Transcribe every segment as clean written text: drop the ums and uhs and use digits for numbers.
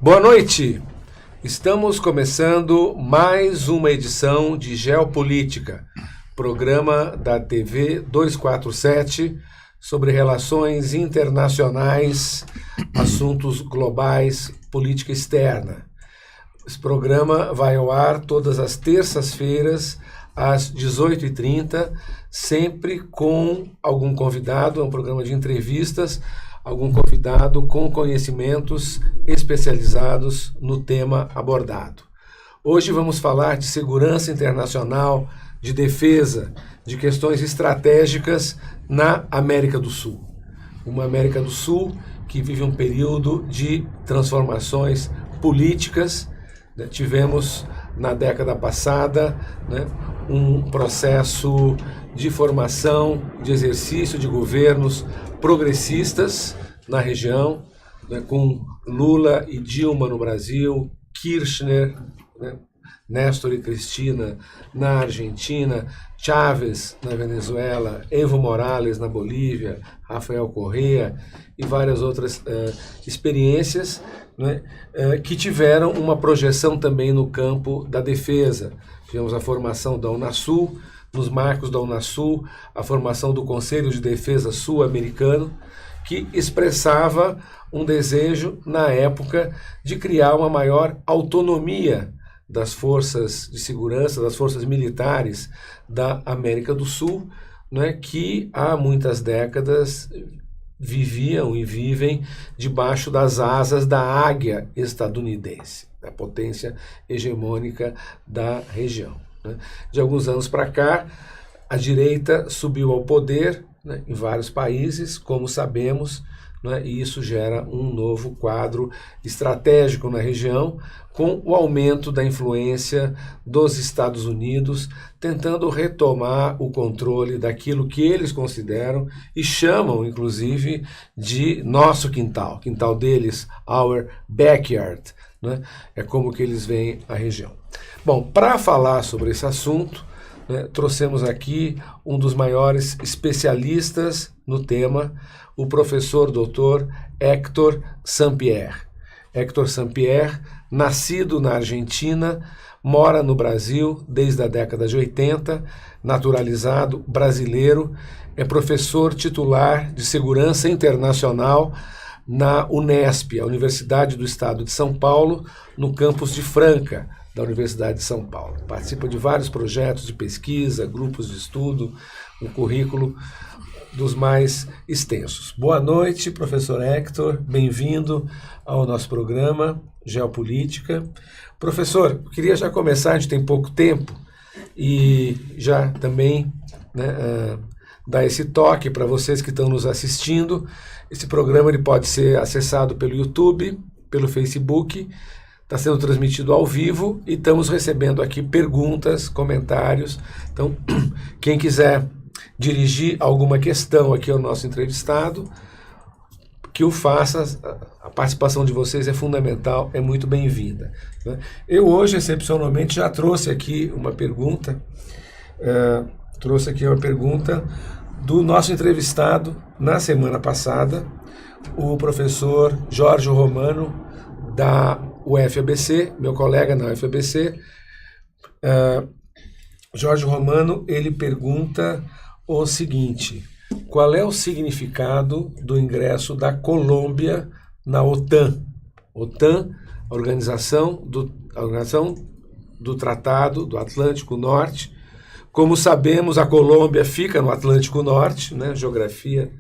Boa noite! Estamos começando mais uma edição de Geopolítica, programa da TV 247 sobre relações internacionais, assuntos globais, política externa. Esse programa vai ao ar todas as terças-feiras, às 18h30, sempre com algum convidado, é um programa de entrevistas, algum convidado com conhecimentos especializados no tema abordado. Hoje vamos falar de segurança internacional, de defesa, de questões estratégicas na América do Sul. Uma América do Sul que vive um período de transformações políticas. Tivemos na década passada um processo de formação, de exercício de governos progressistas na região, com Lula e Dilma no Brasil, Kirchner, Néstor e Cristina na Argentina, Chávez na Venezuela, Evo Morales na Bolívia, Rafael Correa e várias outras experiências que tiveram uma projeção também no campo da defesa. Tivemos a formação da Unasul, nos marcos da Unasul, a formação do Conselho de Defesa Sul-Americano, que expressava um desejo, na época, de criar uma maior autonomia das forças de segurança, das forças militares da América do Sul, que há muitas décadas viviam e vivem debaixo das asas da águia estadunidense, da potência hegemônica da região. De alguns anos para cá, a direita subiu ao poder em vários países, como sabemos, e isso gera um novo quadro estratégico na região, com o aumento da influência dos Estados Unidos, tentando retomar o controle daquilo que eles consideram e chamam, inclusive, de nosso quintal, quintal deles, our backyard. É como que eles veem a região. Bom, para falar sobre esse assunto, trouxemos aqui um dos maiores especialistas no tema, o professor Dr. Héctor St-Pierre. Héctor St-Pierre, nascido na Argentina, mora no Brasil desde a década de 80, naturalizado brasileiro, é professor titular de Segurança Internacional na Unesp, a Universidade do Estado de São Paulo, no campus de Franca, da Universidade de São Paulo. Participa de vários projetos de pesquisa, grupos de estudo, um currículo dos mais extensos. Boa noite, professor Héctor, bem-vindo ao nosso programa Geopolítica. Professor, eu queria já começar, a gente tem pouco tempo, e já também dar esse toque para vocês que estão nos assistindo. Esse programa ele pode ser acessado pelo YouTube, pelo Facebook, está sendo transmitido ao vivo e estamos recebendo aqui perguntas, comentários. Então, quem quiser dirigir alguma questão aqui ao nosso entrevistado, que o faça. A participação de vocês é fundamental, é muito bem-vinda. Eu hoje, excepcionalmente, já trouxe aqui uma pergunta, do nosso entrevistado na semana passada, o professor Jorge Romano, da UFABC, meu colega na UFABC. Jorge Romano, ele pergunta o seguinte: qual é o significado do ingresso da Colômbia na OTAN? OTAN, a organização do Tratado do Atlântico Norte. Como sabemos, a Colômbia fica no Atlântico Norte, a geografia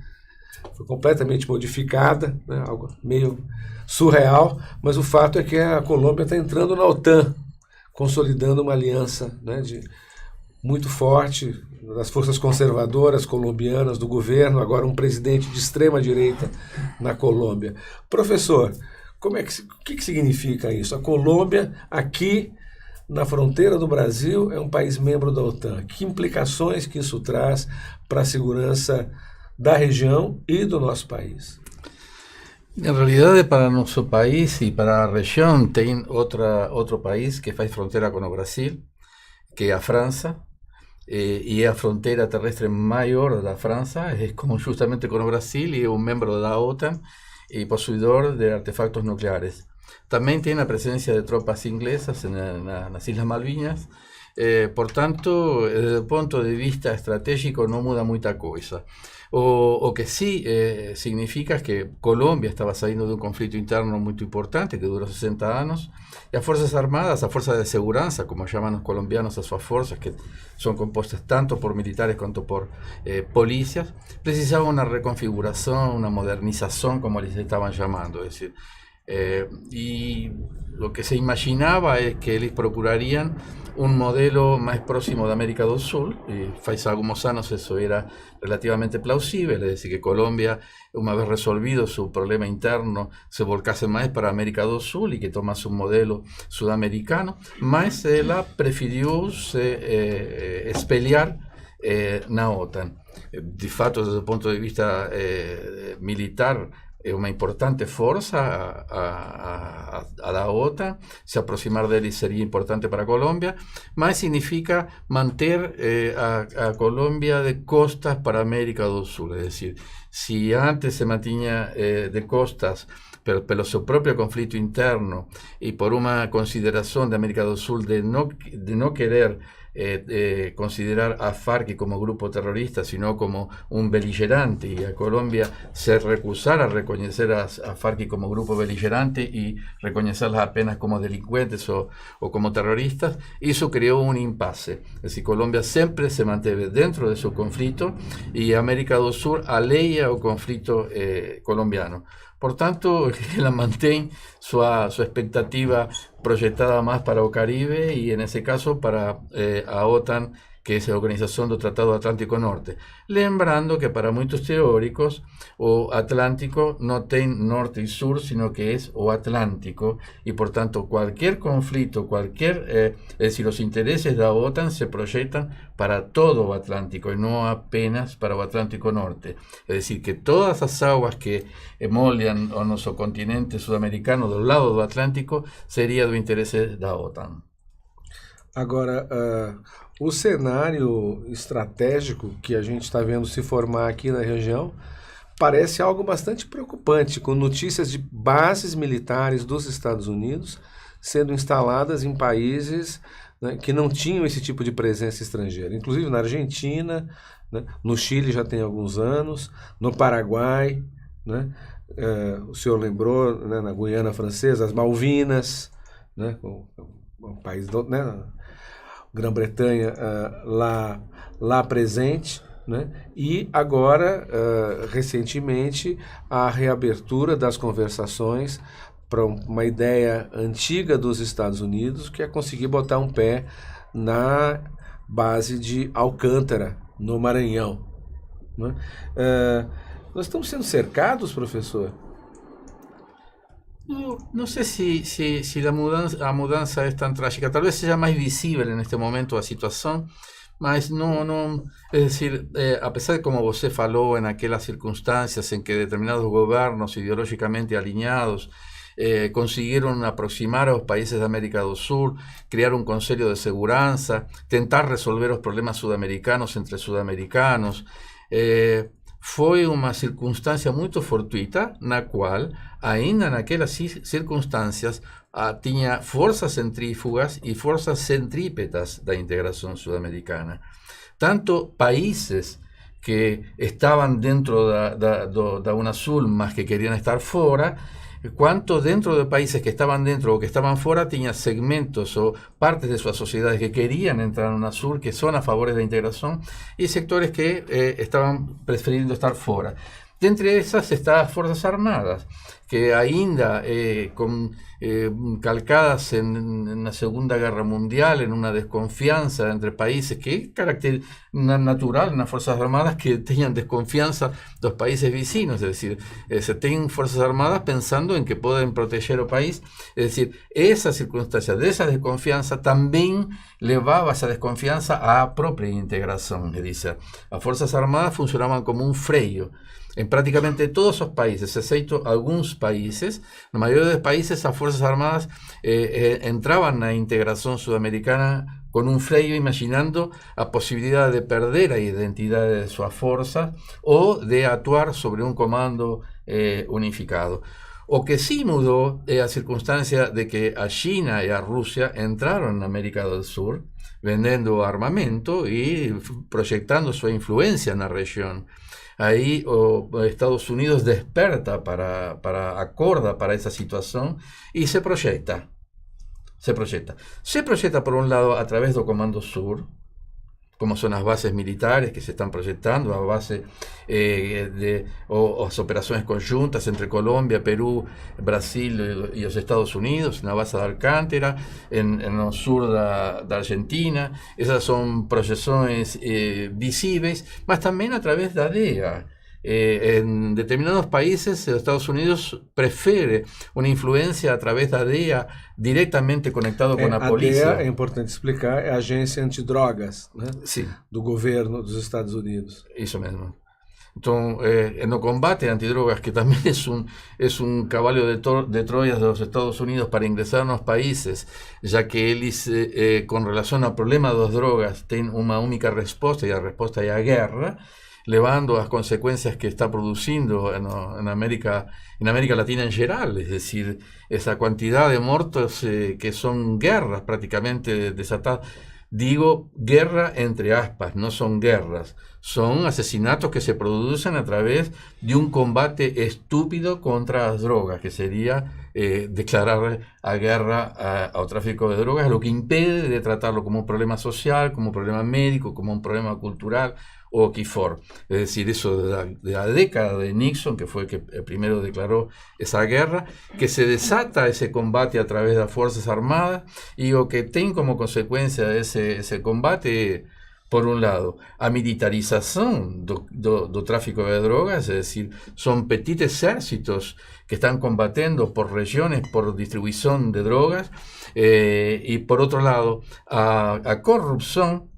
foi completamente modificada, algo meio surreal, mas o fato é que a Colômbia está entrando na OTAN, consolidando uma aliança muito forte das forças conservadoras colombianas, do governo, agora um presidente de extrema-direita na Colômbia. Professor, o que significa isso? A Colômbia, aqui na fronteira do Brasil, é um país membro da OTAN. Que implicações que isso traz para a segurança da região e do nosso país? En realidad, para nuestro país y para la región, tem otro país que faz frontera con el Brasil, que es a França, y a frontera terrestre maior da França, es justamente con el Brasil y es un miembro de la OTAN y poseedor de artefactos nucleares. Também tem a presença de tropas inglesas nas Islas Malvinas. Portanto, desde el punto de vista estratégico no muda mucha cosa. O que sí significa es que Colombia estaba saliendo de un conflicto interno muy importante que duró 60 años, y las Fuerzas Armadas, las Fuerzas de Seguridad, como llaman los colombianos a sus fuerzas, que son compuestas tanto por militares como por policías, precisaban una reconfiguración, una modernización, como les estaban llamando. Es decir, y lo que se imaginaba es que ellos procurarían un modelo más próximo de América del Sur, y hace algunos años eso era relativamente plausible, es decir, que Colombia, una vez resolvido su problema interno, se volcase más para América del Sur y que tomase un modelo sudamericano, mas ella prefirió espelear na OTAN. De fato, desde el punto de vista militar, è una importante forza alla OTAN, se aproximar de él sería importante para Colombia, mas significa mantener a Colombia de costas para América del Sur, es decir, si antes se mantenía de costas per su propio conflicto interno y por una consideración de América del Sur de no querer considerar a FARC como grupo terrorista, sino como un beligerante, y a Colombia se recusara a reconocer a FARC como grupo beligerante y reconocerlas apenas como delincuentes o como terroristas, eso creó un impasse. Es decir, Colombia siempre se mantiene dentro de su conflicto y América del Sur aleia el conflicto colombiano. Por tanto, ela mantém sua expectativa projetada más para el Caribe y en ese caso para a OTAN, que es la Organización del Tratado Atlántico Norte. Lembrando que para muchos teóricos o Atlántico no tiene norte y sur, sino que es o Atlántico, y por tanto cualquier conflicto, es decir, los intereses de la OTAN se proyectan para todo el Atlántico y no apenas para el Atlántico Norte. Es decir, que todas las aguas que moldean a nuestro continente sudamericano del lado del Atlántico sería de interés de la OTAN. Agora, o cenário estratégico que a gente está vendo se formar aqui na região parece algo bastante preocupante, com notícias de bases militares dos Estados Unidos sendo instaladas em países, né, que não tinham esse tipo de presença estrangeira, inclusive na Argentina, né, no Chile já tem alguns anos, no Paraguai, né, o senhor lembrou, né, na Guiana Francesa, as Malvinas, né, o país do, né, Grã-Bretanha lá presente, né? E agora, recentemente, a reabertura das conversações para uma ideia antiga dos Estados Unidos, que é conseguir botar um pé na base de Alcântara, no Maranhão, né? Nós estamos sendo cercados, professor? No sé si la mudanza es tan trágica, tal vez sea más visible en este momento la situación, mas no, es decir, a pesar de como você falou en aquellas circunstancias en que determinados gobiernos ideológicamente alineados consiguieron aproximar a los países de América del Sur, crear un Consejo de Seguridad, tentar resolver los problemas sudamericanos entre sudamericanos, foi uma circunstância muito fortuita, na qual, ainda naquelas circunstâncias, tinha forças centrífugas e forças centrípetas da integração sudamericana. Tanto países que estavam dentro da Unasul, mas que queriam estar fora, cuanto dentro de países que estaban dentro o que estaban fuera tenía segmentos o partes de sus sociedades que querían entrar en UNASUR, que son a favor de la integración, y sectores que estaban prefiriendo estar fuera. De entre esas están las Fuerzas Armadas, que ainda calcadas en la Segunda Guerra Mundial, en una desconfianza entre países, que es carácter natural en las Fuerzas Armadas que tengan desconfianza de los países vecinos, es decir, se tienen Fuerzas Armadas pensando en que pueden proteger el país, es decir, esa circunstancia de esa desconfianza también llevaba esa desconfianza a propia integración, es decir, las Fuerzas Armadas funcionaban como un freio. En prácticamente todos esos países, excepto algunos países, la mayoría de los países, las Fuerzas Armadas entraban en la integración sudamericana con un freio, imaginando la posibilidad de perder la identidad de sus fuerzas o de actuar sobre un comando unificado. O que sí mudó es la circunstancia de que a China y a Rusia entraron en América del Sur vendiendo armamento y proyectando su influencia en la región. Ahí Estados Unidos desperta acorda para esa situación y se proyecta. Se proyecta por un lado a través del Comando Sur, como son las bases militares que se están proyectando, a base de operaciones conjuntas entre Colombia, Perú, Brasil y los Estados Unidos, en la base de Alcántara, en el sur de Argentina. Esas son proyecciones visibles, mas también a través de la DEA. En determinados países, los Estados Unidos prefiere una influencia a través de la DEA directamente conectado com a polícia. A DEA, é importante explicar, é a agência antidrogas, né? Sim. Do governo dos Estados Unidos. Isso mesmo. Então, no combate antidrogas, que também é um cavalo de Troia dos Estados Unidos para ingressar nos países, já que eles, com relação ao problema das drogas, têm uma única resposta, e a resposta é a guerra, levando as consecuencias que está produciendo en América Latina en general, es decir, esa cantidad de muertos que son guerras prácticamente desatadas. Digo guerra entre aspas, no son guerras, son asesinatos que se producen a través de un combate estúpido contra las drogas, que sería declarar a guerra al tráfico de drogas, lo que impide de tratarlo como un problema social, como un problema médico, como un problema cultural o que for. Es decir, eso de la década de Nixon, que fue el que primero declaró esa guerra, que se desata ese combate a través de las Fuerzas Armadas y lo que tiene como consecuencia de ese combate, por un lado, a militarización do tráfico de drogas, es decir, son petites ejércitos que están combatiendo por regiones, por distribución de drogas, y por otro lado, a corrupción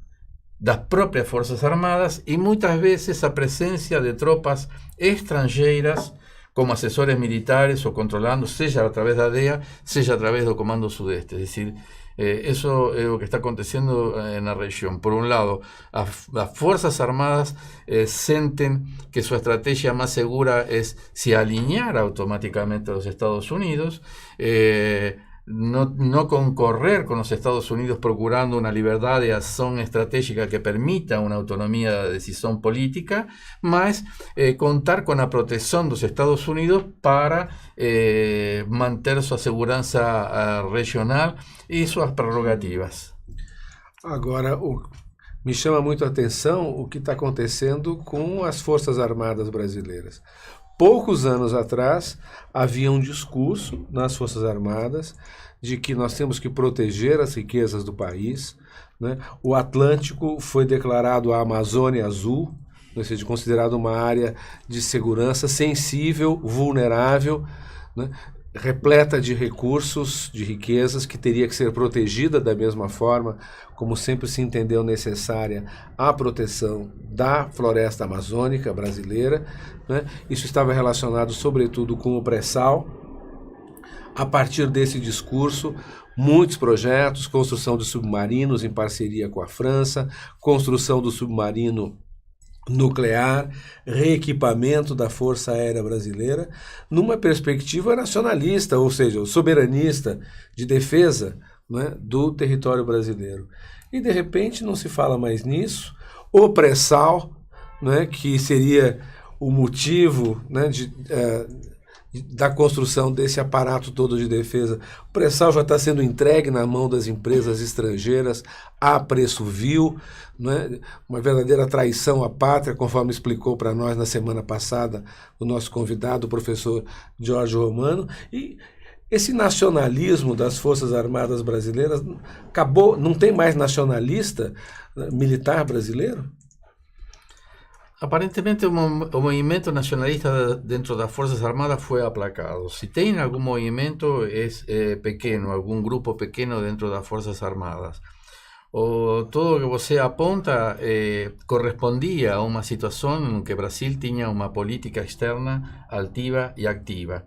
das propias Fuerzas Armadas y muchas veces a presencia de tropas extranjeras como asesores militares o controlando, sea a través de la DEA, sea a través del Comando Sudeste. Es decir, eso es lo que está aconteciendo en la región. Por un lado, las Fuerzas Armadas sienten que su estrategia más segura es se alinear automáticamente a los Estados Unidos, no concorrer con los Estados Unidos procurando una libertad de acción estratégica que permita una autonomía de decisión política, más contar con la protección de los Estados Unidos para mantener su segurança regional e suas prerrogativas. Agora, me chama muito a atenção o que está acontecendo com as Forças Armadas brasileiras. Poucos anos atrás, havia um discurso nas Forças Armadas de que nós temos que proteger as riquezas do país, né? O Atlântico foi declarado a Amazônia Azul, ou seja, considerado uma área de segurança sensível, vulnerável, né? Repleta de recursos, de riquezas, que teria que ser protegida da mesma forma, como sempre se entendeu necessária a proteção da floresta amazônica brasileira, né? Isso estava relacionado sobretudo com o pré-sal. A partir desse discurso, muitos projetos, construção de submarinos em parceria com a França, construção do submarino nuclear, reequipamento da Força Aérea Brasileira, numa perspectiva nacionalista, ou seja, soberanista, de defesa, né, do território brasileiro. E, de repente, não se fala mais nisso. O pré-sal, né, que seria o motivo, né, da construção desse aparato todo de defesa. O pré-sal já está sendo entregue na mão das empresas estrangeiras a preço vil, né? Uma verdadeira traição à pátria, conforme explicou para nós na semana passada o nosso convidado, o professor Jorge Romano. E esse nacionalismo das Forças Armadas brasileiras acabou, não tem mais nacionalista, né, militar brasileiro? Aparentemente o movimento nacionalista dentro das Forças Armadas foi aplacado. Se tem algum movimento é pequeno, algum grupo pequeno dentro das Forças Armadas. todo lo que você aponta correspondía a una situación en que Brasil tenía una política externa altiva y activa.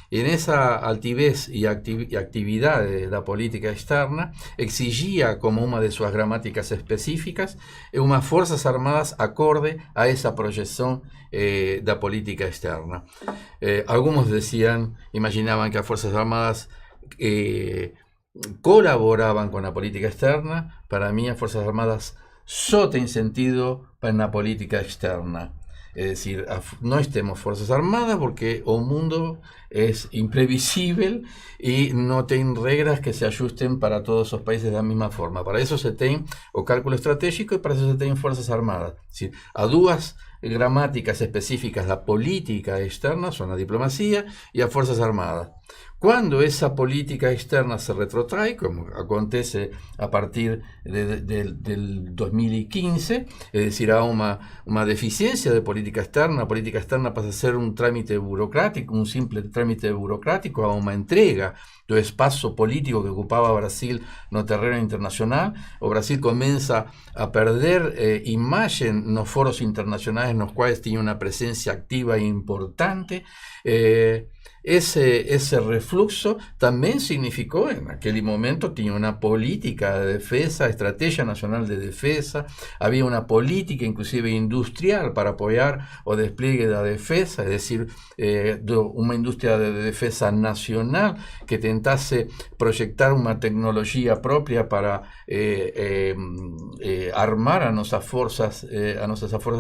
En esa altivez y actividad de la política externa exigía como una de sus gramáticas específicas unas fuerzas armadas acorde a esa proyección de la política externa. Algunos decían, imaginaban que las fuerzas armadas colaboraban con la política externa. Para mí las fuerzas armadas solo tienen sentido para la política externa. Es decir, no estemos fuerzas armadas porque el mundo es imprevisible y no tiene reglas que se ajusten para todos los países de la misma forma. Para eso se tiene o cálculo estratégico y para eso se tienen fuerzas armadas. Es decir, a dos gramáticas específicas la política externa son la diplomacia y las fuerzas armadas. Cuando esa política externa se retrotrae, como acontece a partir del 2015, es decir, hay una deficiencia de política externa, la política externa pasa a ser un trámite burocrático, un simple trámite burocrático, a una entrega do espacio político que ocupaba Brasil no terreno internacional. O Brasil comienza a perder imagen en los foros internacionales en los cuales tenía una presencia activa e importante. Ese refluxo también significó, en aquel momento tenía una política de defensa, estrategia nacional de defensa, había una política inclusive industrial para apoyar o despliegue de la defensa, es decir, una industria de defensa nacional que tentase proyectar una tecnología propia para armar a nuestras fuerzas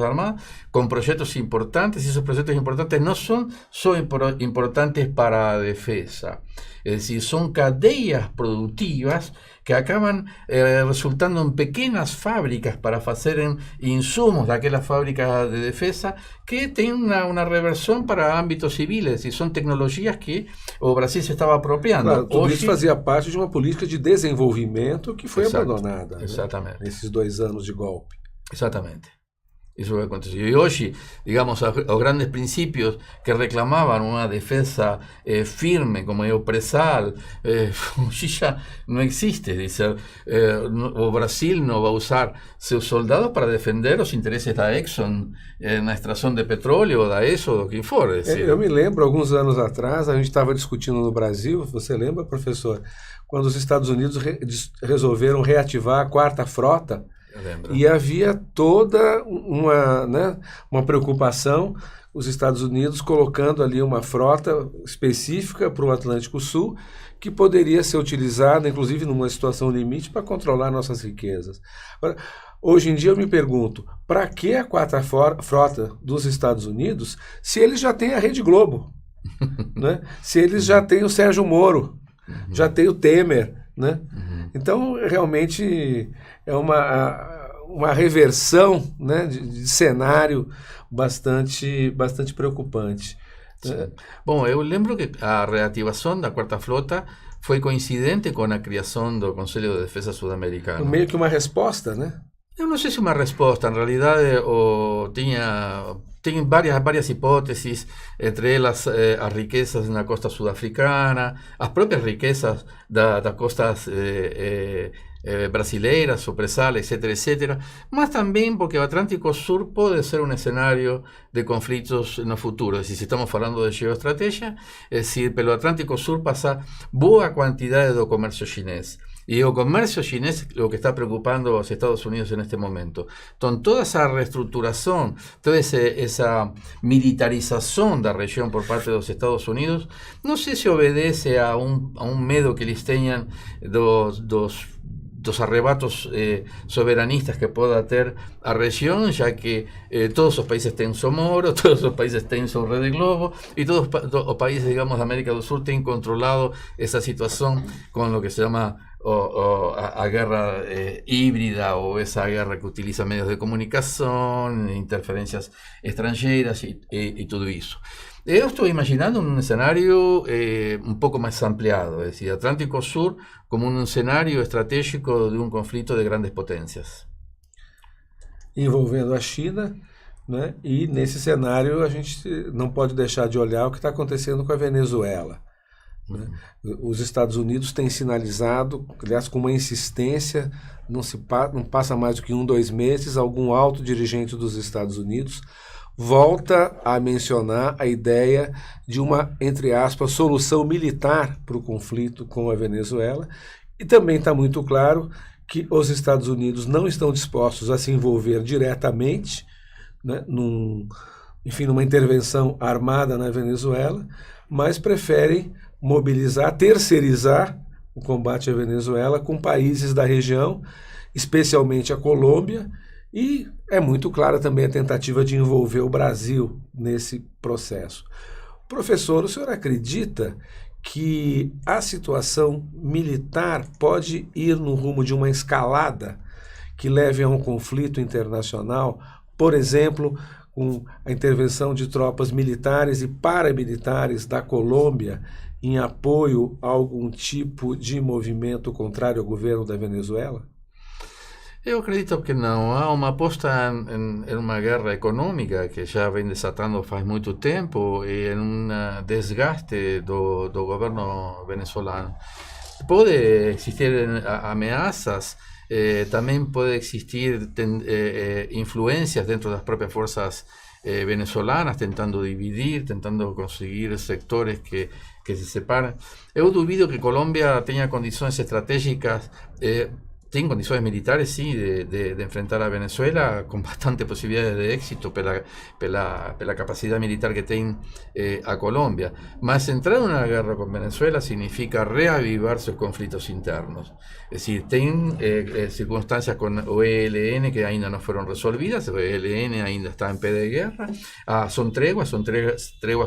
armadas con proyectos importantes, y esos proyectos importantes no son solo importantes para la defensa, es decir, son cadenas productivas que acaban resultando en pequeñas fábricas para hacer insumos de aquellas fábricas de defensa que tienen una reversión para ámbitos civiles, y son tecnologías que o Brasil se estaba apropiando. Claro, tudo isso fazia parte de uma política de desenvolvimento que foi abandonada, exatamente, nesses 2 anos de golpe. Exatamente. Eso es lo que aconteció. Y hoy, digamos, los grandes principios que reclamaban una defensa firme, como el presal, hoy ya no existe. Dice, o Brasil no va a usar sus soldados para defender los intereses da Exxon na extração de petróleo, da ESO, do que for. Eu me lembro, alguns anos atrás, a gente estava discutindo no Brasil, você lembra, professor, quando os Estados Unidos resolveram reativar a 4ª Frota. E havia toda uma preocupação, os Estados Unidos colocando ali uma frota específica para o Atlântico Sul, que poderia ser utilizada, inclusive numa situação limite, para controlar nossas riquezas. Agora, hoje em dia eu me pergunto, para que a 4ª Frota dos Estados Unidos, se eles já têm a Rede Globo, né? Se eles já têm o Sérgio Moro, já têm o Temer, né? Então, realmente é uma reversão, né, de cenário bastante preocupante. Bom, eu lembro que a reativação da 4ª Frota foi coincidente com a criação do Conselho de Defesa Sudamericano. Meio que uma resposta, né? Eu não sei se uma resposta, em realidade tem várias hipóteses, entre elas as riquezas na costa sudafricana, as próprias riquezas das costas brasileiras, o presal, etc., mas também porque o Atlântico Sur pode ser um cenário de conflitos no futuro. Se estamos falando de geoestratégia, é decir, pelo Atlântico Sur passa boa quantidade do comércio chinês. Y el comercio chinés lo que está preocupando a los Estados Unidos en este momento. Entonces, toda esa reestructuración, toda esa militarización de la región por parte de los Estados Unidos, no sé si obedece a un medo que les tengan dos arrebatos soberanistas que pueda tener a región, ya que todos los países tienen su moro, todos los países tienen su red de globo, y todos los países, digamos, de América del Sur tienen controlado esa situación con lo que se llama a guerra híbrida, o esa guerra que utiliza medios de comunicación, interferencias extranjeras y todo eso. Yo estoy imaginando un escenario un poco más ampliado, es decir, Atlántico Sur como un escenario estratégico de un conflicto de grandes potencias. Envolvendo a China, né? E nesse cenário a gente não pode deixar de olhar o que está acontecendo com a Venezuela, né? Os Estados Unidos têm sinalizado, aliás, com uma insistência, não passa mais do que 2 meses, algum alto dirigente dos Estados Unidos volta a mencionar a ideia de uma, entre aspas, solução militar para o conflito com a Venezuela, e também está muito claro que os Estados Unidos não estão dispostos a se envolver diretamente, né, numa intervenção armada na Venezuela, mas preferem mobilizar, terceirizar o combate à Venezuela com países da região, especialmente a Colômbia, e é muito clara também a tentativa de envolver o Brasil nesse processo. Professor, o senhor acredita que a situação militar pode ir no rumo de uma escalada que leve a um conflito internacional, por exemplo, com a intervenção de tropas militares e paramilitares da Colômbia em apoio a algum tipo de movimento contrário ao governo da Venezuela? Eu acredito que não. Há uma aposta em uma guerra econômica que já vem desatando faz muito tempo e em um desgaste do governo venezuelano. Pode existir ameaças, também pode existir influências dentro das próprias forças venezolanas, tentando dividir, tentando conseguir sectores que se separam. Eu duvido que Colômbia tenha condições estratégicas, tem condições militares, sí, de enfrentar a Venezuela con bastantes posibilidades de éxito pela capacidad militar que tiene a Colombia. Mas entrar en una guerra con Venezuela significa reavivar sus conflictos internos. Es decir, tem circunstancias con o ELN que ainda no fueron resolvidas, o ELN ainda está en pé de guerra. Son treguas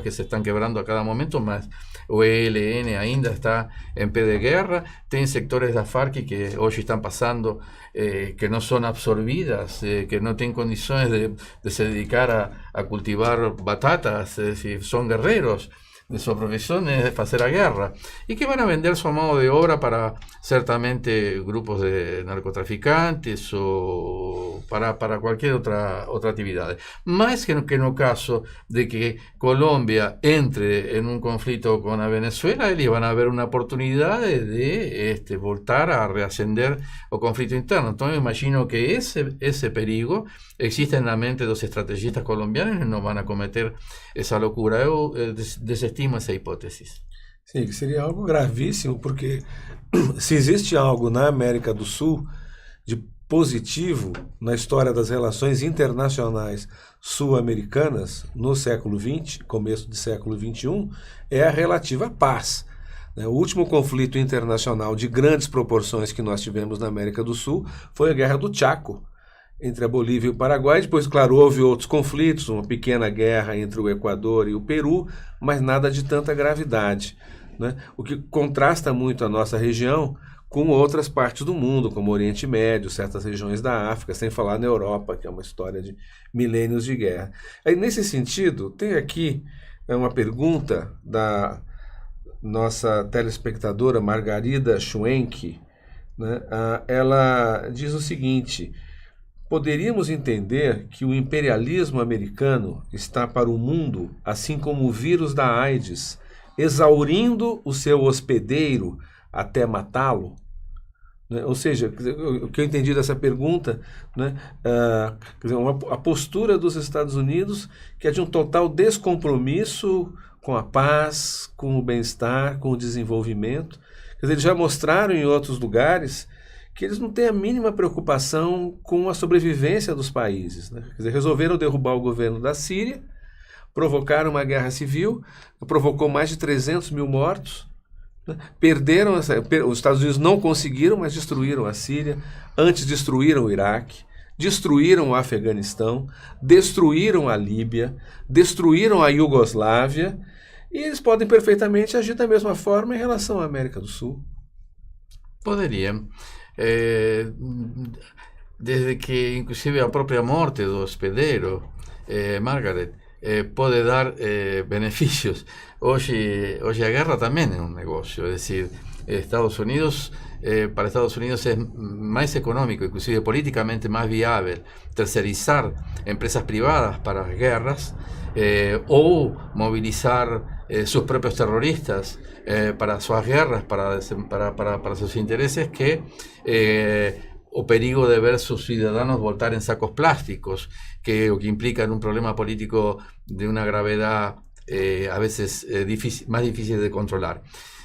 que se están quebrando a cada momento, mas o ELN ainda está en pé de guerra. Tem sectores da FARC que hoy están pasando que no son absorbidas, que no tienen condiciones de se dedicar a cultivar batatas, es decir, son guerreros, de su profesión es hacer la guerra, y que van a vender su mano de obra para ciertamente grupos de narcotraficantes o para cualquier otra actividad. Más que en el caso de que Colombia entre en un conflicto con la Venezuela, ellos van a ver una oportunidad de voltar a reascender el conflicto interno. Entonces imagino que ese peligro existe en la mente de los estrategistas colombianos y no van a cometer esa locura. Yo desestimo essa hipótese. Sim, que seria algo gravíssimo, porque se existe algo na América do Sul de positivo na história das relações internacionais sul-americanas no século XX, começo do século XXI, é a relativa paz. O último conflito internacional de grandes proporções que nós tivemos na América do Sul foi a Guerra do Chaco, entre a Bolívia e o Paraguai. Depois, claro, houve outros conflitos, uma pequena guerra entre o Equador e o Peru, mas nada de tanta gravidade, né? O que contrasta muito a nossa região com outras partes do mundo, como o Oriente Médio, certas regiões da África, sem falar na Europa, que é uma história de milênios de guerra. Aí, nesse sentido, tem aqui uma pergunta da nossa telespectadora Margarida Schwenk, né? Ela diz o seguinte: poderíamos entender que o imperialismo americano está para o mundo, assim como o vírus da AIDS, exaurindo o seu hospedeiro até matá-lo? Né? Ou seja, o que eu entendi dessa pergunta, né, a postura dos Estados Unidos, que é de um total descompromisso com a paz, com o bem-estar, com o desenvolvimento. Quer dizer, eles já mostraram em outros lugares que eles não têm a mínima preocupação com a sobrevivência dos países, né? Quer dizer, resolveram derrubar o governo da Síria, provocaram uma guerra civil, provocou mais de 300 mil mortos, né? Os Estados Unidos não conseguiram, mas destruíram a Síria, antes destruíram o Iraque, destruíram o Afeganistão, destruíram a Líbia, destruíram a Iugoslávia, e eles podem perfeitamente agir da mesma forma em relação à América do Sul. Poderiam. Desde que inclusive a própria morte do hospedeiro, Margaret, pode dar benefícios. Hoje a guerra também é um negócio, es decir, para Estados Unidos es más económico, inclusive políticamente más viable, tercerizar empresas privadas para las guerras o movilizar sus propios terroristas para sus guerras, para sus intereses, que o perigo de ver sus ciudadanos voltar en sacos plásticos, que implican un problema político de una gravedad a veces más difícil de controlar.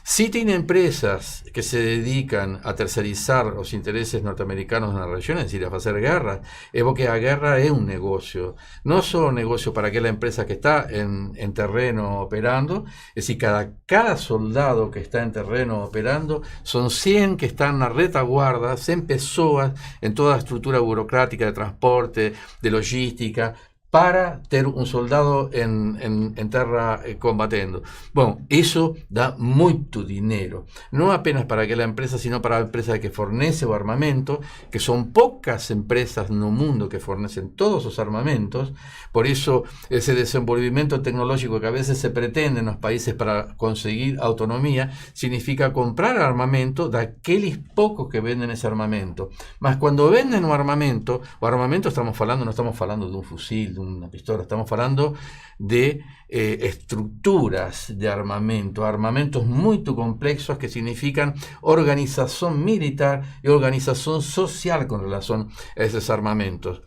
Sí tiene empresas que se dedican a tercerizar los intereses norteamericanos en la región, es decir, a hacer guerra. Porque la guerra es un negocio, no solo un negocio para aquella empresa que está en terreno operando, es decir, cada soldado que está en terreno operando son 100 que están en la retaguarda, 100 personas en toda la estructura burocrática de transporte, de logística, para tener un soldado en tierra combatiendo. Bueno, eso da mucho dinero, no apenas para aquella empresa, sino para la empresa que fornece o armamento, que son pocas empresas en el mundo que fornecen todos los armamentos. Por eso ese desenvolvimiento tecnológico que a veces se pretende en los países para conseguir autonomía, significa comprar armamento de aquellos pocos que venden ese armamento. Mas cuando venden un armamento, o armamento no estamos hablando de un fusil, de una pistola, estamos hablando de estructuras de armamento, armamentos muy complejos que significan organización militar y organización social con relación a esos armamentos.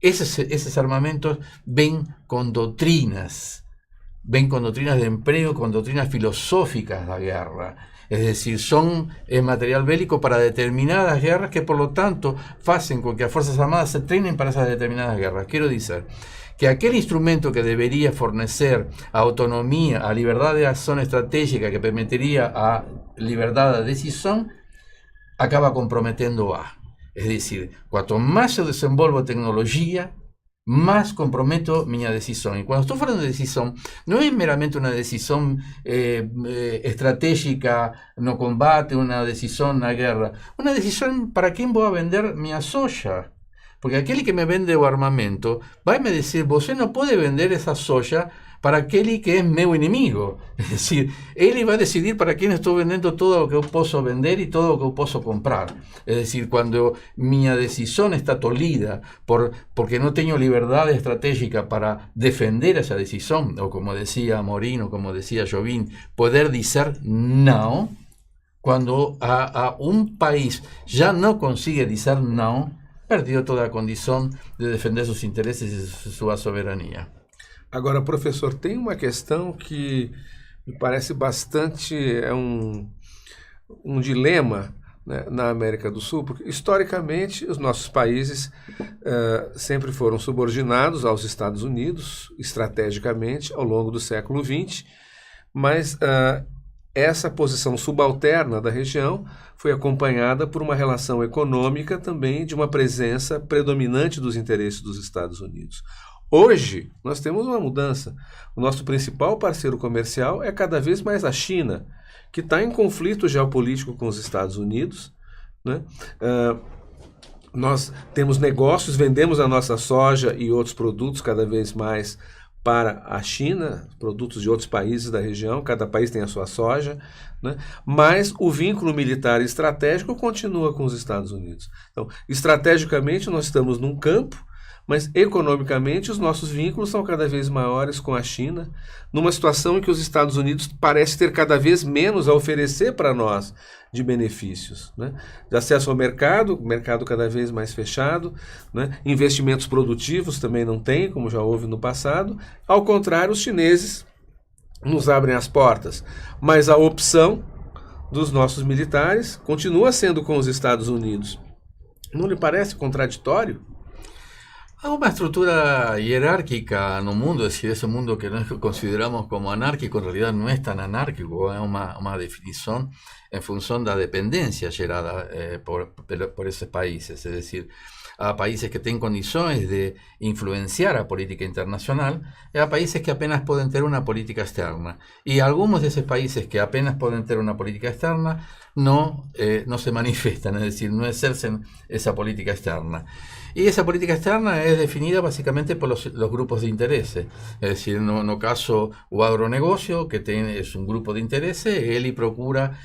Esos armamentos ven con doctrinas de empleo, con doctrinas filosóficas de la guerra. Es decir, son material bélico para determinadas guerras que por lo tanto hacen con que las Fuerzas Armadas se entrenen para esas determinadas guerras. Quiero decir que aquel instrumento que debería fornecer autonomía, a libertad de acción estratégica, que permitiría a libertad de decisión, acaba comprometiendo a. Es decir, cuanto más yo desenvolvo tecnología, más comprometo mi decisión. Y cuando estoy hablando de decisión, no es meramente una decisión estratégica no combate, una decisión na guerra. Una decisión para quién voy a vender mi soja. Porque aquel que me vende o armamento va a me decir, você no puede vender esa soja para aquel que es meu inimigo. Es decir, él va a decidir para quién estoy vendiendo todo lo que yo puedo vender y todo lo que yo puedo comprar. Es decir, cuando mi decisión está tolida porque no tengo libertad estratégica para defender esa decisión, o como decía Morino, como decía Jobim, poder decir no, cuando a un país ya no consigue decir no, perdió toda la condición de defender sus intereses y su soberanía. Agora, professor, tem uma questão que me parece bastante um dilema, né, na América do Sul, porque historicamente os nossos países sempre foram subordinados aos Estados Unidos, estrategicamente, ao longo do século XX, mas essa posição subalterna da região foi acompanhada por uma relação econômica também de uma presença predominante dos interesses dos Estados Unidos. Hoje, nós temos uma mudança. O nosso principal parceiro comercial é cada vez mais a China, que está em conflito geopolítico com os Estados Unidos, né? Nós temos negócios, vendemos a nossa soja e outros produtos cada vez mais para a China, produtos de outros países da região, cada país tem a sua soja, né? Mas o vínculo militar e estratégico continua com os Estados Unidos. Então, estrategicamente, nós estamos num campo, mas economicamente os nossos vínculos são cada vez maiores com a China, numa situação em que os Estados Unidos parecem ter cada vez menos a oferecer para nós de benefícios, né? De acesso ao mercado cada vez mais fechado, né? Investimentos produtivos também não tem, como já houve no passado. Ao contrário, os chineses nos abrem as portas, mas a opção dos nossos militares continua sendo com os Estados Unidos. Não lhe parece contraditório? Hay una estructura jerárquica en el mundo, es decir, ese mundo que nosotros consideramos como anárquico, en realidad no es tan anárquico, es una definición en función de la dependencia gerada por esos países, es decir, a países que tienen condiciones de influenciar a política internacional y a países que apenas pueden tener una política externa. Y algunos de esos países que apenas pueden tener una política externa no se manifiestan, es decir, no ejercen esa política externa. Y esa política externa es definida básicamente por los grupos de intereses. Es decir, en el caso o agronegocio, que es un grupo de intereses, él procura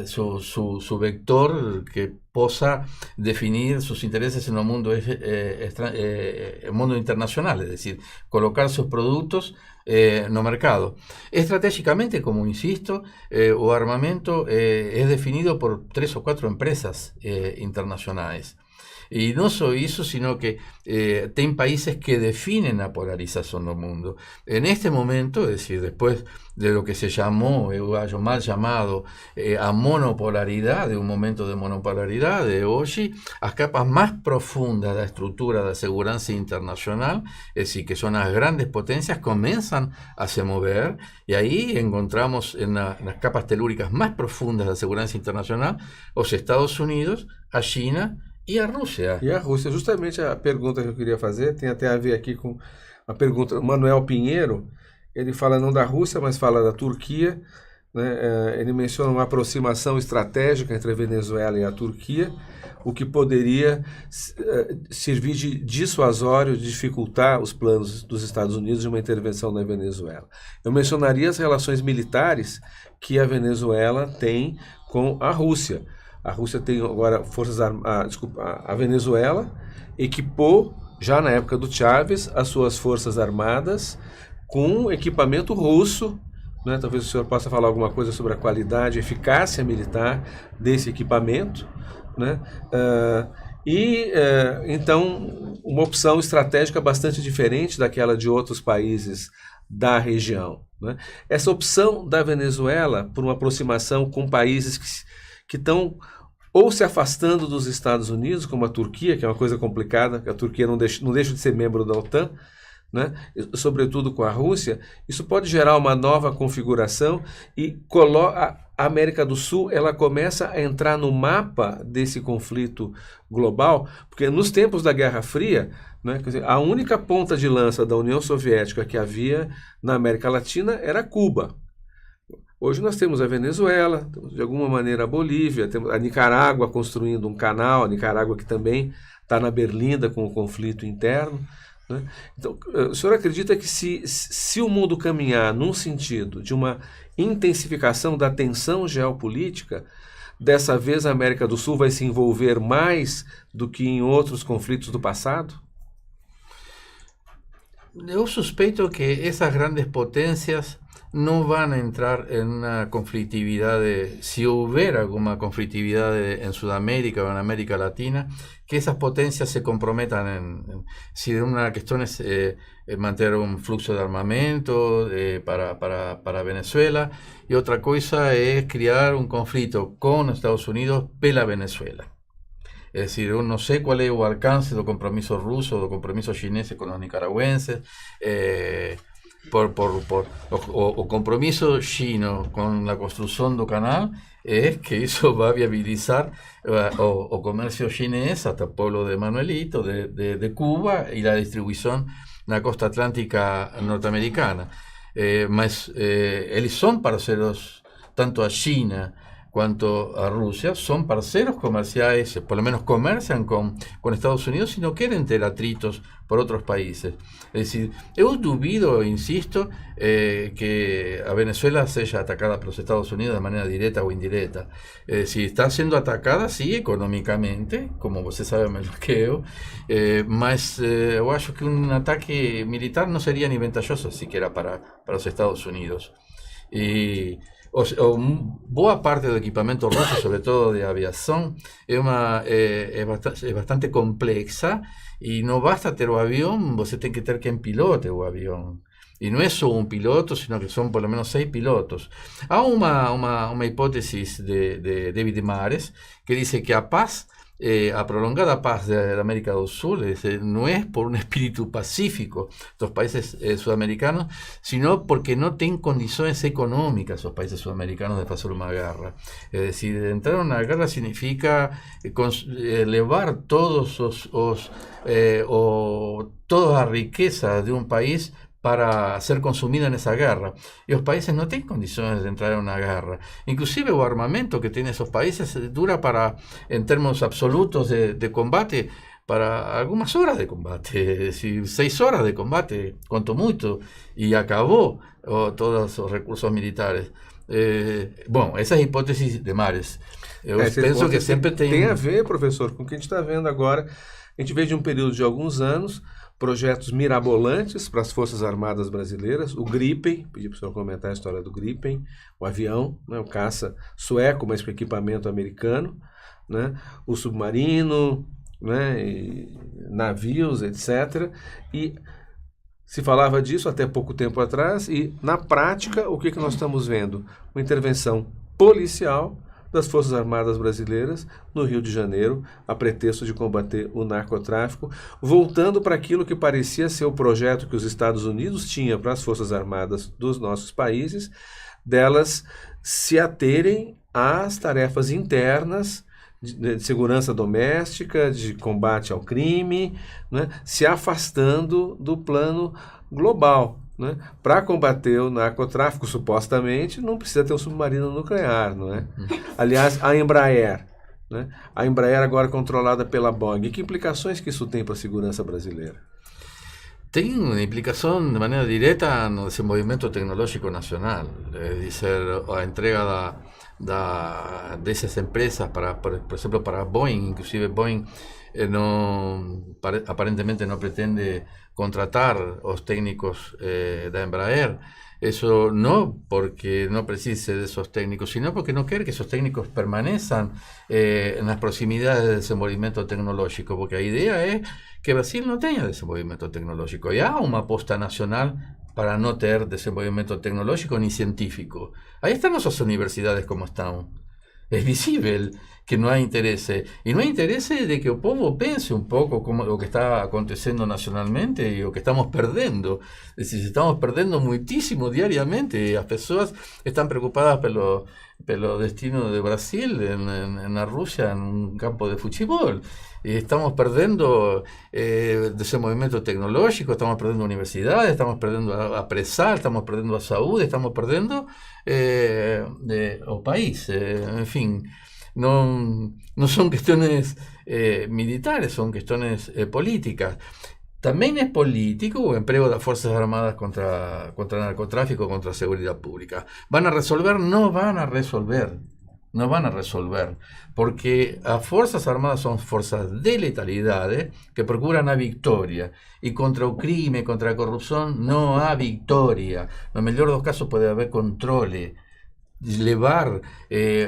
su vector que possa definir sus intereses en el mundo internacional, es decir, colocar sus productos no mercado. Estratégicamente, como insisto, o armamento é definido por 3 ou 4 empresas internacionais. E não só isso, sino que tem países que definen a polarización do mundo. En este momento, es decir, después de lo que se llamó, mal llamado, a monopolaridade, un momento de monopolaridade, hoje as capas más profundas da estrutura da segurança internacional, es decir, que son las grandes potencias, comienzan a se mover, y ahí encontramos en las capas telúricas más profundas da segurança internacional os Estados Unidos, a China e a Rússia. E a Rússia, justamente a pergunta que eu queria fazer, tem até a ver aqui com a pergunta do Manuel Pinheiro, ele fala não da Rússia, mas fala da Turquia, né? Ele menciona uma aproximação estratégica entre a Venezuela e a Turquia, o que poderia servir de dissuasório, dificultar os planos dos Estados Unidos de uma intervenção na Venezuela. Eu mencionaria as relações militares que a Venezuela tem com a Rússia. A Rússia tem agora a Venezuela equipou, já na época do Chávez, as suas forças armadas com equipamento russo, né? Talvez o senhor possa falar alguma coisa sobre a qualidade, eficácia militar desse equipamento, né? Então, uma opção estratégica bastante diferente daquela de outros países da região, né? Essa opção da Venezuela por uma aproximação com países que estão ou se afastando dos Estados Unidos, como a Turquia, que é uma coisa complicada, que a Turquia não deixa de ser membro da OTAN, né? Sobretudo com a Rússia, isso pode gerar uma nova configuração e a América do Sul ela começa a entrar no mapa desse conflito global, porque nos tempos da Guerra Fria, né, quer dizer, a única ponta de lança da União Soviética que havia na América Latina era Cuba. Hoje nós temos a Venezuela, temos de alguma maneira a Bolívia, temos a Nicarágua construindo um canal, a Nicarágua que também está na berlinda com o conflito interno, né? Então, o senhor acredita que se o mundo caminhar num sentido de uma intensificação da tensão geopolítica, dessa vez a América do Sul vai se envolver mais do que em outros conflitos do passado? Eu suspeito que essas grandes potências no van a entrar en una conflictividad, si hubiera alguna conflictividad en Sudamérica o en América Latina, que esas potencias se comprometan si una cuestión es mantener un flujo de armamento para Venezuela, y otra cosa es crear un conflicto con Estados Unidos pela Venezuela. Es decir, yo no sé cuál es el alcance del compromiso ruso, del compromiso chinés con los nicaragüenses, o compromiso chino con la construcción del canal es que eso va a viabilizar o comercio chinés hasta el pueblo de Manuelito, de Cuba, y la distribución en la costa atlántica norteamericana. Mas ellos son parceros, tanto a China cuanto a Rusia, son parceros comerciales, por lo menos comercian con Estados Unidos y no quieren tener atritos por otros países. Es decir, yo duvido, insisto, que a Venezuela sea atacada por los Estados Unidos de manera directa o indirecta. Si está siendo atacada, sí, económicamente, como usted sabe mejor que yo, mas yo acho que un ataque militar no sería ni ventajoso siquiera para los Estados Unidos. Y boa parte do equipamento ruso, sobre todo de aviação, é bastante complexa e não basta ter o avião, você tem que ter quem pilote o avião. E não é só um piloto, sino que são pelo menos 6 pilotos. Há uma hipótese de David Mares que diz que a paz, a prolongada paz de América do Sul no es por un espíritu pacífico de los países sudamericanos, sino porque no tienen condiciones económicas los países sudamericanos de hacer una guerra. Es decir, entrar en una guerra significa elevar toda la riqueza de un país para ser consumida en esa guerra. Y los países no tienen condiciones de entrar en una guerra. Inclusive el armamento que tienen esos países dura en términos absolutos de combate, para algunas horas de combate, es decir, 6 horas de combate, cuanto mucho, y acabó todos los recursos militares. Bom, essas hipóteses de Mares. Eu penso que sempre tem a ver, professor, com o que a gente está vendo agora. A gente veio de um período de alguns anos, projetos mirabolantes para as Forças Armadas Brasileiras, o Gripen, pedi para o senhor comentar a história do Gripen, o avião, né, o caça sueco, mas com equipamento americano, né, o submarino, né, e navios, etc. E se falava disso até pouco tempo atrás, e na prática, o que nós estamos vendo? Uma intervenção policial das Forças Armadas Brasileiras no Rio de Janeiro, a pretexto de combater o narcotráfico, voltando para aquilo que parecia ser o projeto que os Estados Unidos tinham para as Forças Armadas dos nossos países, delas se aterem às tarefas internas de segurança doméstica, de combate ao crime, né, se afastando do plano global. Né? Para combater o narcotráfico, supostamente, não precisa ter um submarino nuclear, não é? Aliás, a Embraer, né? A Embraer agora controlada pela Boeing, que implicações que isso tem para a segurança brasileira? Tem uma implicação de maneira direta no desenvolvimento tecnológico nacional, é dizer, a entrega dessas empresas, por exemplo, para Boeing, inclusive Boeing aparentemente no pretende contratar los técnicos de Embraer. Eso no porque no precise de esos técnicos, sino porque no quiere que esos técnicos permanezcan en las proximidades del desenvolvimiento tecnológico, porque la idea es que Brasil no tenga desenvolvimiento tecnológico. Y hay una aposta nacional para no tener desenvolvimiento tecnológico ni científico. Ahí están nuestras universidades como están. Es visible que no hay interés. Y no hay interés de que el pueblo piense un poco como lo que está aconteciendo nacionalmente y lo que estamos perdiendo. Es decir, estamos perdiendo muchísimo diariamente. Las personas están preocupadas por los destinos de Brasil en la Rusia, en un campo de fútbol. Estamos perdiendo desenvolvimento tecnológico, estamos perdiendo universidades, estamos perdiendo a Presal, estamos perdiendo a salud, estamos perdiendo o país. En fin, no son cuestiones militares, son cuestiones políticas. También es político o empleo de las Fuerzas Armadas contra narcotráfico, contra seguridad pública. ¿Van a resolver? No van a resolver. No van a resolver, porque las Fuerzas Armadas son fuerzas de letalidad que procuran a victoria, y contra el crimen, contra la corrupción no hay victoria. En el mejor de los casos puede haber control, levar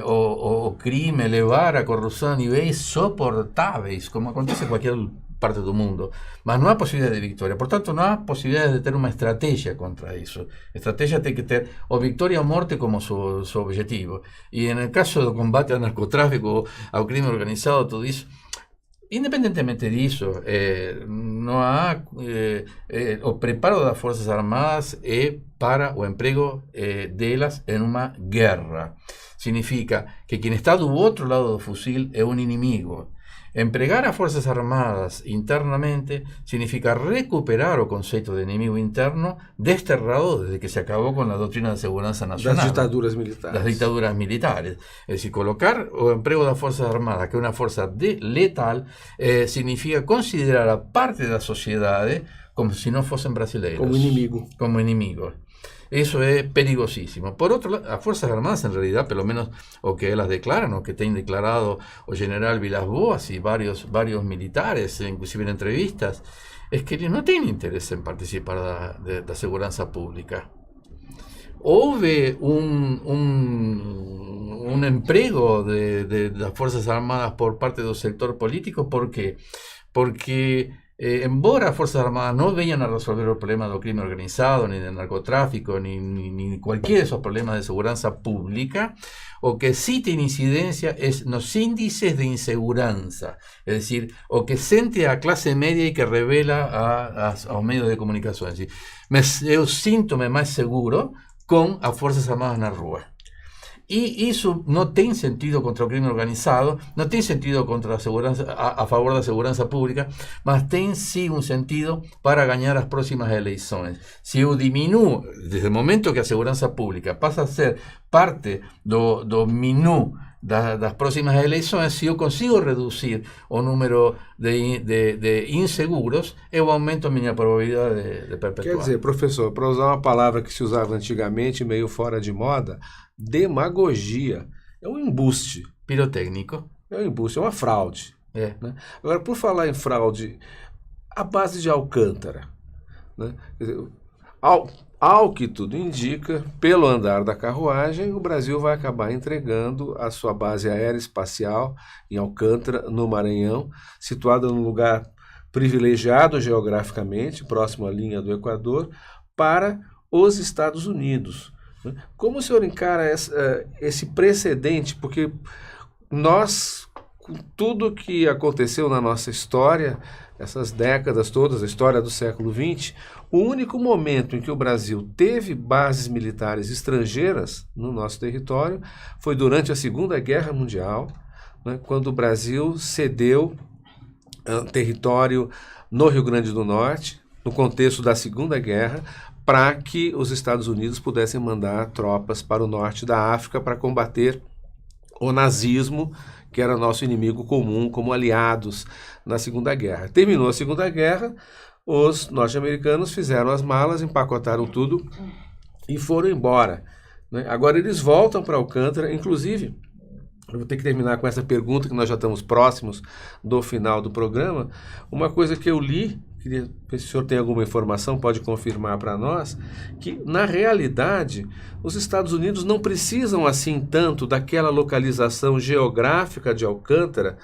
o crime, levar a corrupción a niveles soportables, como acontece en cualquier parte del mundo, mas no hay posibilidad de victoria. Por tanto, no hay posibilidad de tener una estrategia contra eso. La estrategia tiene que tener o victoria o muerte como su objetivo. Y en el caso del combate al narcotráfico, al crimen organizado, todo eso, independientemente de eso, no hay o preparo de las Fuerzas Armadas para o empleo de ellas en una guerra. Significa que quien está del otro lado del fusil es un enemigo. Empregar a Fuerzas Armadas internamente significa recuperar el concepto de enemigo interno desterrado desde que se acabó con la doctrina de seguridad nacional. Las dictaduras militares. Las dictaduras militares. Es decir, colocar o empleo de las Fuerzas Armadas, que es una fuerza letal, significa considerar a parte de la sociedad como si no fuesen brasileños. Como enemigo. Como enemigos. Eso es peligrosísimo. Por otro lado, las Fuerzas Armadas, en realidad, por lo menos o que las declaran, o que tienen declarado o general Vilas Boas y varios militares, inclusive en entrevistas, es que no tienen interés en participar de la seguridad pública. Hubo un empleo de las Fuerzas Armadas por parte del sector político. ¿Por qué? Porque embora las Fuerzas Armadas no vengan a resolver el problema del crimen organizado, ni del narcotráfico, ni cualquiera de esos problemas de seguridad pública, o que sí tiene incidencia es los índices de inseguranza, es decir, o que siente a clase media y que revela a los medios de comunicación. Es decir, yo siento-me más seguro con las Fuerzas Armadas en la rua. Y eso no tiene sentido contra el crimen organizado, no tiene sentido contra la seguridad, a favor de la seguridad pública, mas tiene sí un sentido para ganar las próximas elecciones. Si yo disminuyo, desde el momento que la seguridad pública pasa a ser parte do menú das próximas eleições, se eu consigo reduzir o número de inseguros, eu aumento a minha probabilidade de perpetuar. Quer dizer, professor, para usar uma palavra que se usava antigamente, meio fora de moda, demagogia. É um embuste. Pirotécnico. É um embuste, é uma fraude. Né? Agora, por falar em fraude, a base de Alcântara, né? Quer dizer, ao que tudo indica, pelo andar da carruagem, o Brasil vai acabar entregando a sua base aérea espacial em Alcântara, no Maranhão, situada num lugar privilegiado geograficamente, próximo à linha do Equador, para os Estados Unidos. Como o senhor encara esse precedente? Porque nós, com tudo que aconteceu na nossa história, essas décadas todas, a história do século XX, o único momento em que o Brasil teve bases militares estrangeiras no nosso território foi durante a Segunda Guerra Mundial, né, quando o Brasil cedeu território no Rio Grande do Norte, no contexto da Segunda Guerra, para que os Estados Unidos pudessem mandar tropas para o norte da África para combater o nazismo, que era nosso inimigo comum, como aliados na Segunda Guerra. Terminou a Segunda Guerra, os norte-americanos fizeram as malas, empacotaram tudo e foram embora. Né? Agora eles voltam para Alcântara, inclusive, eu vou ter que terminar com essa pergunta, que nós já estamos próximos do final do programa. Uma coisa que eu li, queria ver se o senhor tem alguma informação, pode confirmar para nós, que na realidade os Estados Unidos não precisam assim tanto daquela localização geográfica de Alcântara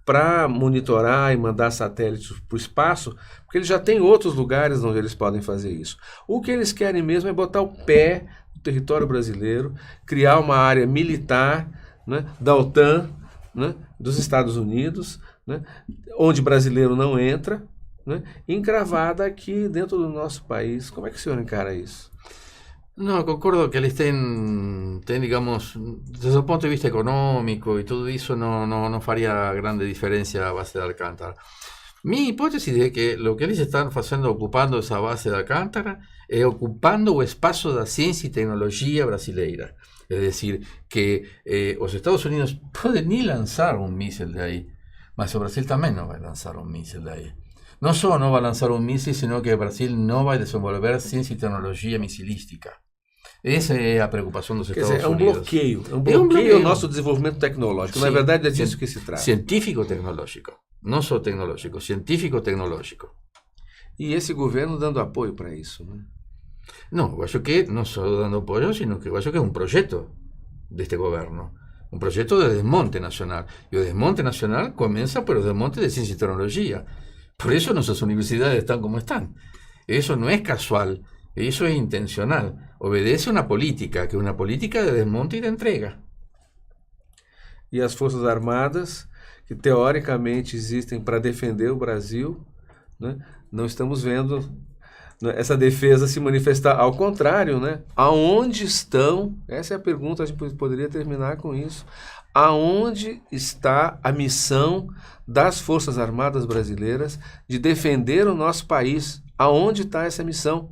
para monitorar e mandar satélites para o espaço, porque eles já têm outros lugares onde eles podem fazer isso. O que eles querem mesmo é botar o pé no território brasileiro, criar uma área militar, né, da OTAN, né, dos Estados Unidos, né, onde brasileiro não entra, né, encravada aqui dentro do nosso país. Como é que o senhor encara isso? No, concordo que eles digamos, desde o ponto de vista econômico e tudo isso, não faria grande diferença a base de Alcântara. Mi hipótesis é que o que eles estão fazendo, ocupando essa base de Alcântara, é ocupando o espaço da ciência e tecnologia brasileira. Es decir, que los Estados Unidos pueden ni lanzar un míssil de ahí, mas o Brasil también no va a lanzar un míssil de ahí. No solo no va a lanzar un míssil, sino que Brasil no va a desenvolver ciencia y tecnología misilística. Essa é a preocupação dos Estados Unidos. É um bloqueio ao nosso desenvolvimento tecnológico. Sim, na verdade, é disso que se trata. Científico-tecnológico. Não só tecnológico, científico-tecnológico. E esse governo dando apoio para isso, né? No, yo acho que no solo dando apoyo, sino que yo acho que es un proyecto de este gobierno, un proyecto de desmonte nacional. Y el desmonte nacional comienza por el desmonte de ciencia y tecnología. Por eso nuestras universidades están como están. Eso no es casual, eso es intencional. Obedece a una política, que es una política de desmonte y de entrega. E as Forças Armadas, que teoricamente existem para defender o Brasil, né, não estamos vendo essa defesa se manifestar. Ao contrário, né? Aonde estão? Essa é a pergunta, a gente poderia terminar com isso. Aonde está a missão das Forças Armadas brasileiras de defender o nosso país? Aonde está essa missão?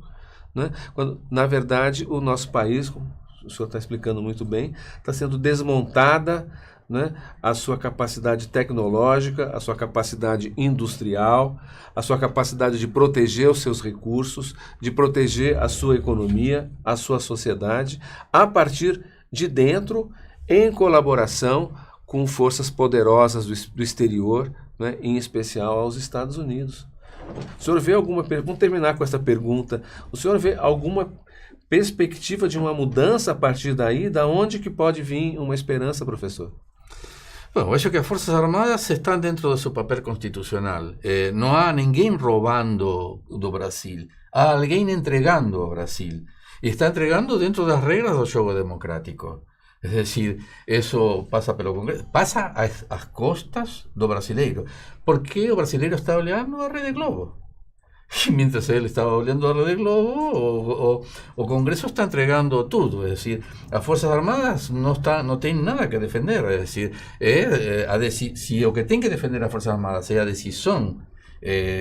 Né? Quando, na verdade, o nosso país, como o senhor está explicando muito bem, está sendo desmontada, né, a sua capacidade tecnológica, a sua capacidade industrial, a sua capacidade de proteger os seus recursos, de proteger a sua economia, a sua sociedade, a partir de dentro, em colaboração com forças poderosas do exterior, né, em especial aos Estados Unidos. O senhor vê alguma... Vamos terminar com essa pergunta. O senhor vê alguma perspectiva de uma mudança a partir daí? Da onde que pode vir uma esperança, professor? Bueno, yo creo que las Fuerzas Armadas están dentro de su papel constitucional. No há ninguém roubando do Brasil. Há alguém entregando ao Brasil. Y está entregando dentro das regras do jogo democrático. Es decir, eso pasa pelo Congreso, pasa às costas do brasileiro. Porque o brasileiro está olhando a Rede Globo. Y mientras él estaba olhando a Rede Globo, o Congreso está entregando tudo. Es decir, las Fuerzas Armadas no tienen nada que defender. Es decir, si o que tem que defender as Fuerzas Armadas é a decisão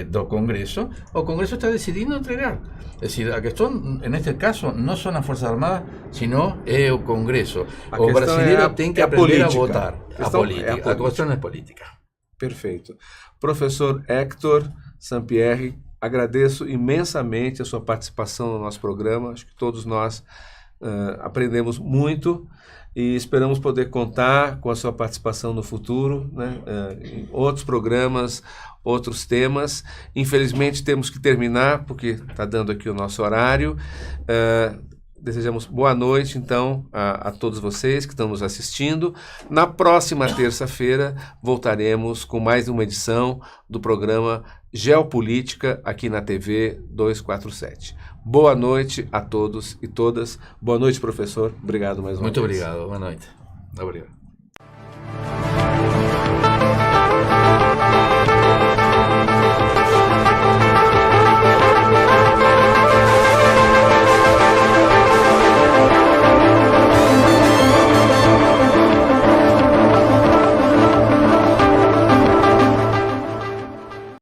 do Congreso, o Congreso está decidindo entregar. Es decir, a questão, en este caso, no son las Fuerzas Armadas, sino é o Congreso. O brasileiro tem que aprender a votar. A questão é política. Perfeito. Professor Hector Sampierre, agradeço imensamente a sua participação no nosso programa. Acho que todos nós aprendemos muito e esperamos poder contar com a sua participação no futuro, né, em outros programas, outros temas. Infelizmente temos que terminar, porque está dando aqui o nosso horário. Desejamos boa noite, então, a todos vocês que estão nos assistindo. Na próxima terça-feira voltaremos com mais uma edição do programa Geopolítica aqui na TV 247. Boa noite a todos e todas. Boa noite, professor. Obrigado mais uma vez. Muito obrigado. Boa noite. Obrigado.